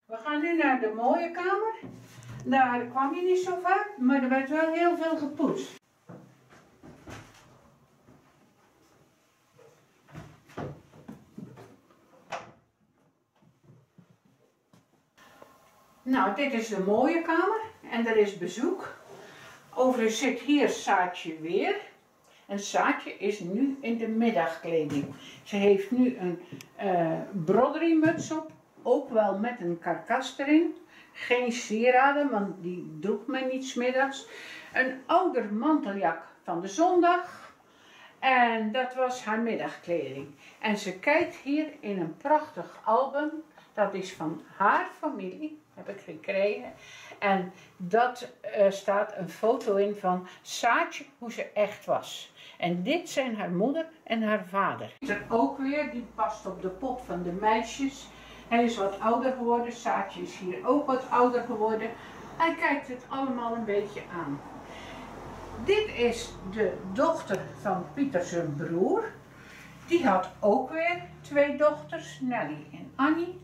We gaan nu naar de mooie kamer. Daar kwam je niet zo vaak, maar er werd wel heel veel gepoetst. Nou, dit is de mooie kamer en er is bezoek. Overigens zit hier Saartje weer. En Saartje is nu in de middagkleding. Ze heeft nu een broderie-muts op, ook wel met een karkas erin. Geen sieraden, want die droeg men niet 's middags. Een ouder manteljak van de zondag. En dat was haar middagkleding. En ze kijkt hier in een prachtig album. Dat is van haar familie, heb ik gekregen. En dat staat een foto in van Saartje, hoe ze echt was. En dit zijn haar moeder en haar vader. Er ook weer, die past op de pop van de meisjes. Hij is wat ouder geworden, Saartje is hier ook wat ouder geworden. Hij kijkt het allemaal een beetje aan. Dit is de dochter van Pieter zijn broer. Die had ook weer 2 dochters, Nelly en Annie.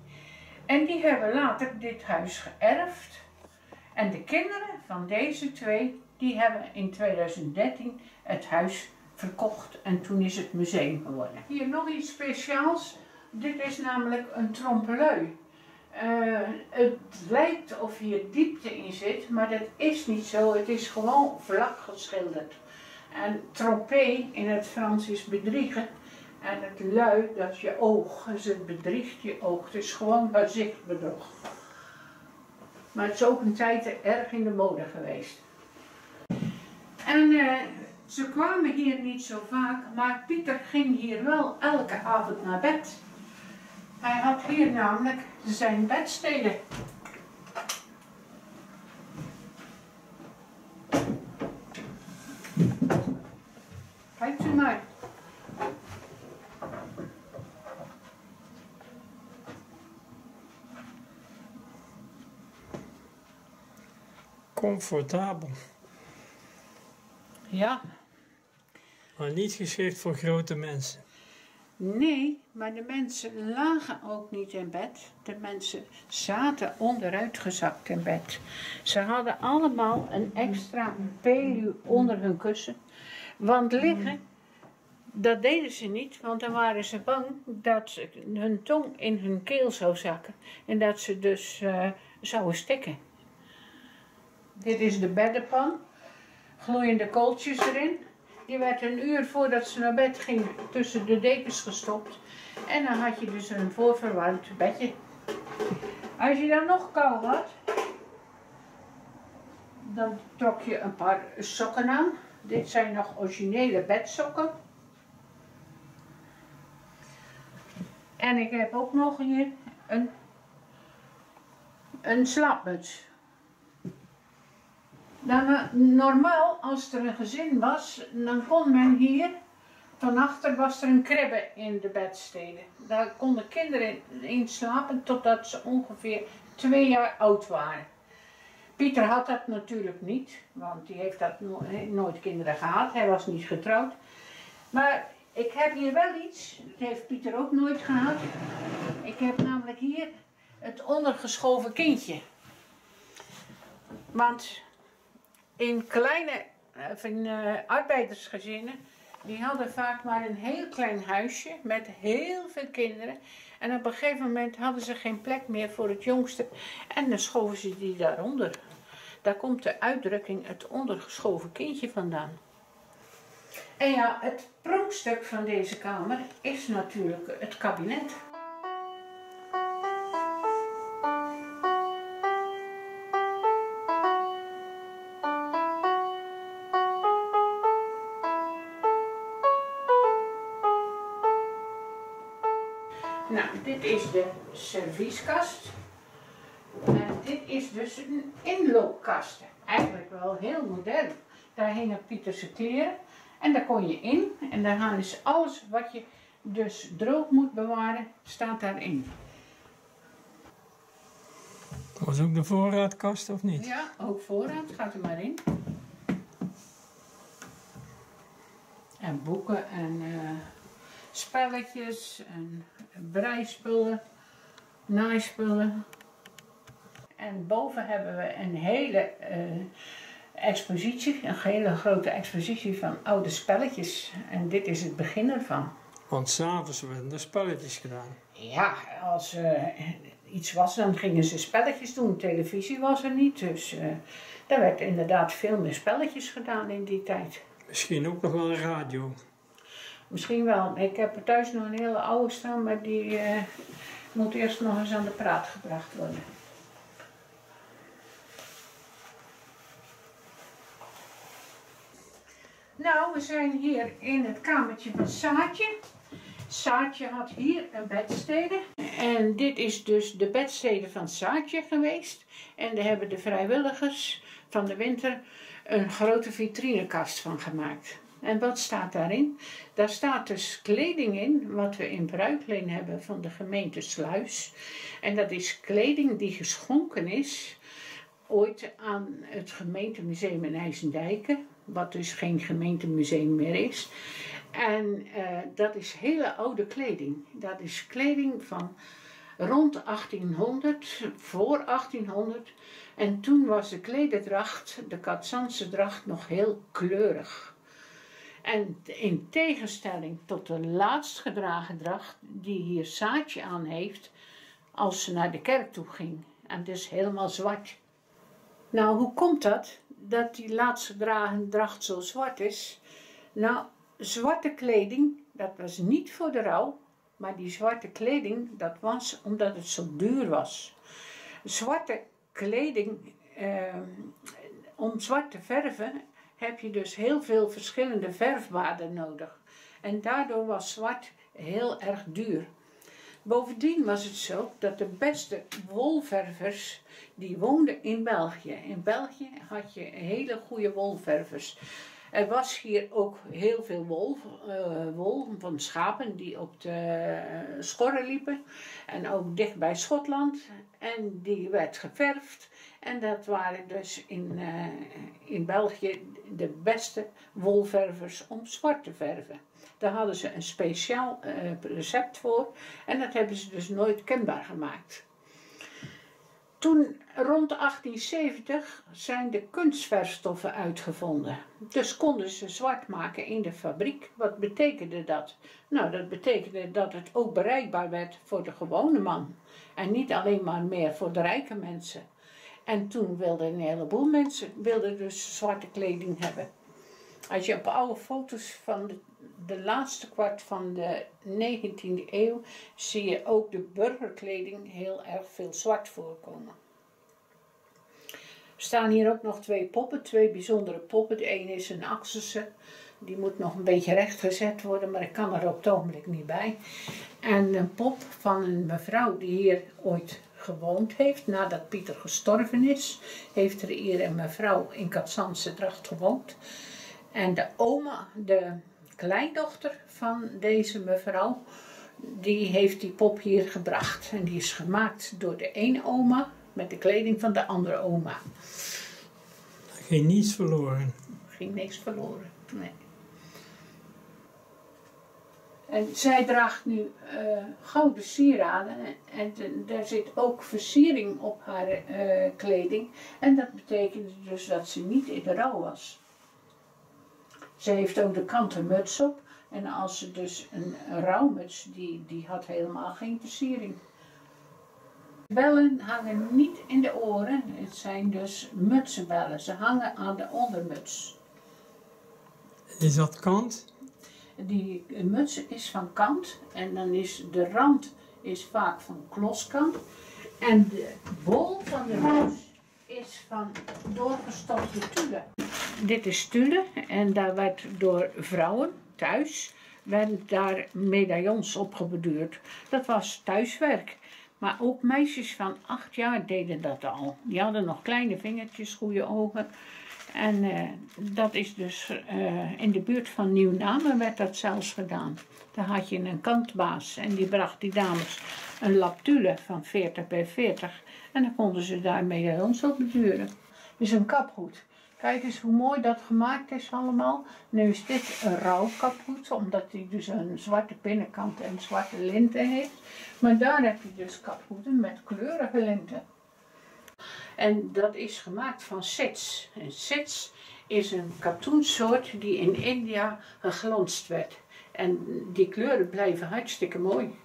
En die hebben later dit huis geërfd. En de kinderen van deze 2, die hebben in 2013 het huis verkocht. En toen is het museum geworden. Hier nog iets speciaals. Dit is namelijk een trompe-l'œil. Het lijkt of hier diepte in zit, maar dat is niet zo. Het is gewoon vlak geschilderd. En trompé in het Frans is bedriegen. En het lui, dat is je oog. Dus het bedriegt je oog. Het is gewoon gezichtbedrog. Maar het is ook een tijd erg in de mode geweest. En ze kwamen hier niet zo vaak, maar Pieter ging hier wel elke avond naar bed. Hij had hier namelijk zijn bedsteden. Kijkt u maar. Comfortabel. Ja. Maar niet geschikt voor grote mensen. Nee, maar de mensen lagen ook niet in bed. De mensen zaten onderuitgezakt in bed. Ze hadden allemaal een extra peluw onder hun kussen. Want liggen, dat deden ze niet, want dan waren ze bang dat hun tong in hun keel zou zakken. En dat ze dus zouden stikken. Dit is de beddenpan. Gloeiende kooltjes erin. Die werd een uur voordat ze naar bed ging tussen de dekens gestopt. En dan had je dus een voorverwarmd bedje. Als je dan nog kou had, dan trok je een paar sokken aan. Dit zijn nog originele bedsokken. En ik heb ook nog hier een slaapmuts. Dan, normaal, als er een gezin was, dan kon men hier, van achter was er een kribbe in de bedsteden. Daar konden kinderen in slapen totdat ze ongeveer 2 jaar oud waren. Pieter had dat natuurlijk niet, want die heeft dat nooit kinderen gehad, hij was niet getrouwd. Maar ik heb hier wel iets, dat heeft Pieter ook nooit gehad. Ik heb namelijk hier het ondergeschoven kindje. Want in kleine arbeidersgezinnen, die hadden vaak maar een heel klein huisje met heel veel kinderen. En op een gegeven moment hadden ze geen plek meer voor het jongste. En dan schoven ze die daaronder. Daar komt de uitdrukking het ondergeschoven kindje vandaan. En ja, het pronkstuk van deze kamer is natuurlijk het kabinet. Nou, dit is de servieskast. En dit is dus een inloopkast. Eigenlijk wel heel modern. Daar hingen Pieterse kleren. En daar kon je in. En daar is alles wat je dus droog moet bewaren, staat daarin. Was ook de voorraadkast of niet? Ja, ook voorraad. Gaat er maar in. En boeken en spelletjes en breispullen, naaispullen. En boven hebben we een hele expositie, een hele grote expositie van oude spelletjes. En dit is het begin ervan. Want s'avonds werden er spelletjes gedaan. Ja, als iets was, dan gingen ze spelletjes doen. Televisie was er niet, dus er werd inderdaad veel meer spelletjes gedaan in die tijd. Misschien ook nog wel een radio. Misschien wel. Ik heb er thuis nog een hele oude staan, maar die moet eerst nog eens aan de praat gebracht worden. Nou, we zijn hier in het kamertje van Saartje. Saartje had hier een bedstede. En dit is dus de bedstede van Saartje geweest. En daar hebben de vrijwilligers van de winter een grote vitrinekast van gemaakt. En wat staat daarin? Daar staat dus kleding in, wat we in bruikleen hebben van de gemeente Sluis. En dat is kleding die geschonken is ooit aan het gemeentemuseum in IJsendijken, wat dus geen gemeentemuseum meer is. En dat is hele oude kleding. Dat is kleding van rond 1800, voor 1800. En toen was de klederdracht, de Katzandse dracht, nog heel kleurig. En in tegenstelling tot de laatst gedragen dracht die hier Saartje aan heeft als ze naar de kerk toe ging. En dus helemaal zwart. Nou, hoe komt dat? Dat die laatst gedragen dracht zo zwart is? Nou, zwarte kleding, dat was niet voor de rouw. Maar die zwarte kleding, dat was omdat het zo duur was. Zwarte kleding, om zwart te verven, heb je dus heel veel verschillende verfwaarden nodig. En daardoor was zwart heel erg duur. Bovendien was het zo dat de beste wolververs, die woonden in België. In België had je hele goede wolververs. Er was hier ook heel veel wol van schapen die op de schorren liepen. En ook dicht bij Schotland. En die werd geverfd. En dat waren dus in België de beste wolververs om zwart te verven. Daar hadden ze een speciaal recept voor. En dat hebben ze dus nooit kenbaar gemaakt. Toen, rond 1870, zijn de kunstverfstoffen uitgevonden. Dus konden ze zwart maken in de fabriek. Wat betekende dat? Nou, dat betekende dat het ook bereikbaar werd voor de gewone man. En niet alleen maar meer voor de rijke mensen. En toen wilden een heleboel mensen dus zwarte kleding hebben. Als je op oude foto's van de laatste kwart van de 19e eeuw zie je ook de burgerkleding heel erg veel zwart voorkomen. Er staan hier ook nog twee poppen, twee bijzondere poppen. De ene is een Axelse, die moet nog een beetje rechtgezet worden, maar ik kan er op het ogenblik niet bij. En een pop van een mevrouw die hier ooit gewoond heeft, nadat Pieter gestorven is, heeft er hier een mevrouw in Katzandse dracht gewoond. En de oma, de kleindochter van deze mevrouw, die heeft die pop hier gebracht. En die is gemaakt door de ene oma met de kleding van de andere oma. Er ging niets verloren. Er ging niks verloren, nee. En zij draagt nu gouden sieraden en daar zit ook versiering op haar kleding. En dat betekende dus dat ze niet in de rouw was. Ze heeft ook de kanten muts op. En als ze dus een rouwmuts, die had helemaal geen versiering. Bellen hangen niet in de oren. Het zijn dus mutsenbellen. Ze hangen aan de ondermuts. Is dat kant? Die muts is van kant. En dan is de rand is vaak van kloskant. En de bol van de muts is van doorgestopte tulle. Dit is tulle en daar werd door vrouwen thuis werden daar medaillons op geborduurd. Dat was thuiswerk. Maar ook meisjes van 8 jaar deden dat al. Die hadden nog kleine vingertjes, goede ogen. En dat is dus in de buurt van Nieuw-Namen werd dat zelfs gedaan. Daar had je een kantbaas en die bracht die dames een lap tulle van 40 bij 40. En dan konden ze daar medaillons op borduren. Dus een kaphoed. Kijk eens hoe mooi dat gemaakt is allemaal. Nu is dit een rouwkaphoed, omdat hij dus een zwarte binnenkant en zwarte linten heeft. Maar daar heb je dus kaphoeden met kleurige linten. En dat is gemaakt van sets. En sets is een katoensoort die in India geglanst werd. En die kleuren blijven hartstikke mooi.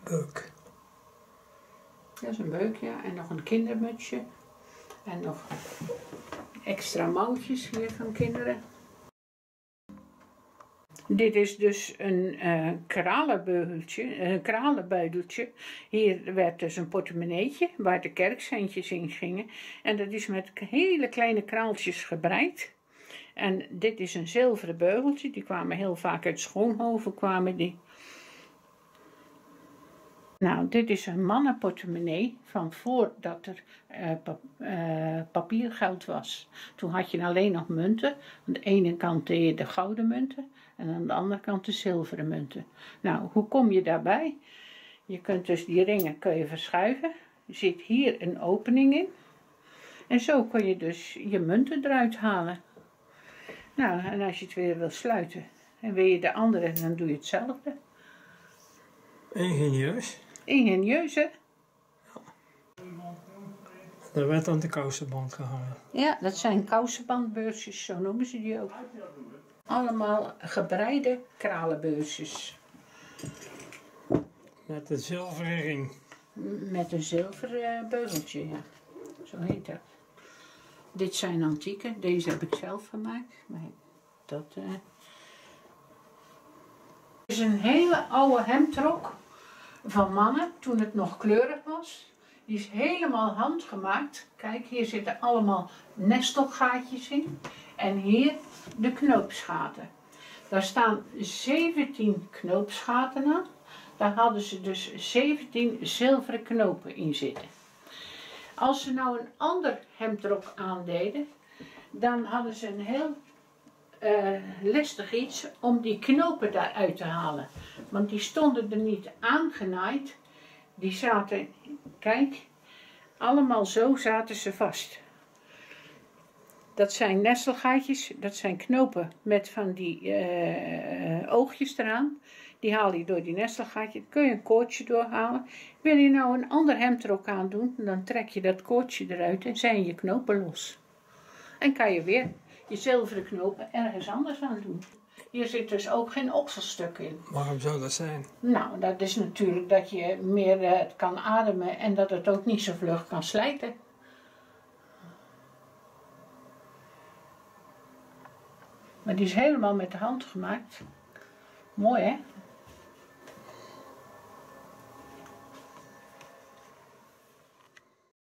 Beuk. Dat is een beuk, ja. En nog een kindermutsje. En nog extra mouwtjes hier van kinderen. Dit is dus een kralenbuideltje. Hier werd dus een portemonneetje waar de kerkcentjes in gingen. En dat is met hele kleine kraaltjes gebreid. En dit is een zilveren beugeltje. Die kwamen heel vaak uit Schoonhoven, kwamen die. Nou, dit is een mannenportemonnee van voordat er papiergeld was. Toen had je alleen nog munten. Aan de ene kant deed je de gouden munten en aan de andere kant de zilveren munten. Nou, hoe kom je daarbij? Je kunt dus die ringen verschuiven. Er zit hier een opening in. En zo kun je dus je munten eruit halen. Nou, en als je het weer wil sluiten en wil je de andere, dan doe je hetzelfde. Ingenieus. Ingenieus, hè? Daar werd aan de kousenband gehangen. Ja, dat zijn kousenbandbeursjes, zo noemen ze die ook. Allemaal gebreide kralenbeursjes. Met een zilveren ring. Met een zilveren beugeltje, ja. Zo heet dat. Dit zijn antieke, deze heb ik zelf gemaakt. Maar dat is een hele oude hemdrok van mannen, toen het nog kleurig was. Die is helemaal handgemaakt. Kijk, hier zitten allemaal nestelgaatjes in. En hier de knoopsgaten. Daar staan 17 knoopsgaten aan. Daar hadden ze dus 17 zilveren knopen in zitten. Als ze nou een ander hemdrok aandeden, dan hadden ze een heel lastig iets om die knopen daaruit te halen. Want die stonden er niet aangenaaid. Die zaten, kijk, allemaal zo zaten ze vast. Dat zijn nestelgaatjes, dat zijn knopen met van die oogjes eraan. Die haal je door die nestelgaatje, dan kun je een koordje doorhalen. Wil je nou een ander hemdrok aandoen, dan trek je dat koordje eruit en zijn je knopen los. En kan je weer je zilveren knopen ergens anders aan doen. Hier zit dus ook geen okselstuk in. Waarom zou dat zijn? Nou, dat is natuurlijk dat je meer het kan ademen en dat het ook niet zo vlug kan slijten. Maar die is helemaal met de hand gemaakt. Mooi, hè?